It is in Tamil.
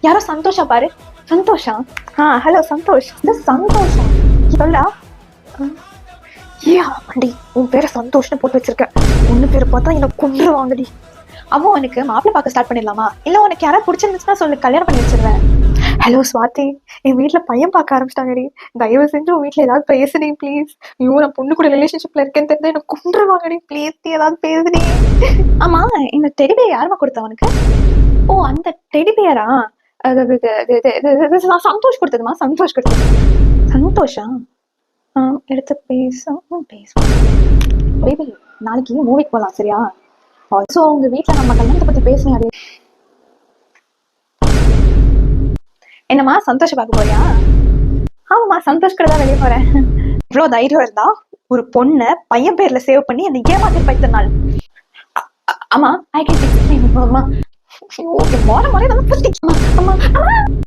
யாரோ சந்தோஷா பாரு. சந்தோஷா? ஹலோ சந்தோஷ். இந்த சந்தோஷா சொல்லா. ஏ ஆமாண்டி, உன் பேரை சந்தோஷ்னு போட்டு வச்சிருக்க. உன்னு பேரை பார்த்தா என்ன கொன்றுவாங்கடி. அவன் உனக்கு மாப்பிள்ளை பார்க்க ஸ்டார்ட் பண்ணிடலாமா? இல்ல உனக்கு யாராவது பிடிச்சிருந்துச்சுன்னா சொல்லு, கல்யாணம் பண்ணி வச்சிருவேன். ஹலோ ஸ்வாதி, என் வீட்டுல பையன் பார்க்க ஆரம்பிச்சிட்டாங்கடி. தயவு செஞ்சு உன் வீட்டுல ஏதாவது பேசுடி ப்ளீஸ். ஐயோ, நான் பொண்ணு கூட ரிலேஷன்ஷிப்ல இருக்கேன்னு தெரிஞ்சா எனக்கு கொன்றுவாங்கடி. ப்ளீஸ் நீ ஏதாவது பேசுடி. ஆமா, இந்த டெடி பேர் யாருமா கொடுத்தா உனக்கு? ஓ, அந்த டெடி பேரா? சந்தோஷ் கொடுத்ததுமா, சந்தோஷ் கொடுத்தது. சந்தோஷா? எடுத்து பேசும். பேபி, நாளைக்கு மூவிக்கு போகலாம் சரியா? ஸோ உங்க வீட்டில் நம்ம கல்யாணத்தை பத்தி பேசினாரு. என்னம்மா சந்தோஷம் பார்க்க போறியா? ஆமாம்மா, சந்தோஷ் கூட தான் வெளியே போறேன். இவ்வளோ தைரியம் இருந்தா ஒரு பொண்ணை பையன் பேர்ல சேவ் பண்ணி அந்த ஏமாத்தி பைத்த நாள். ஆமா, ஐ கேன் எக்ஸ்பிளைன். அம்மா, ஐயோ, மோர மாதிரி நம்ம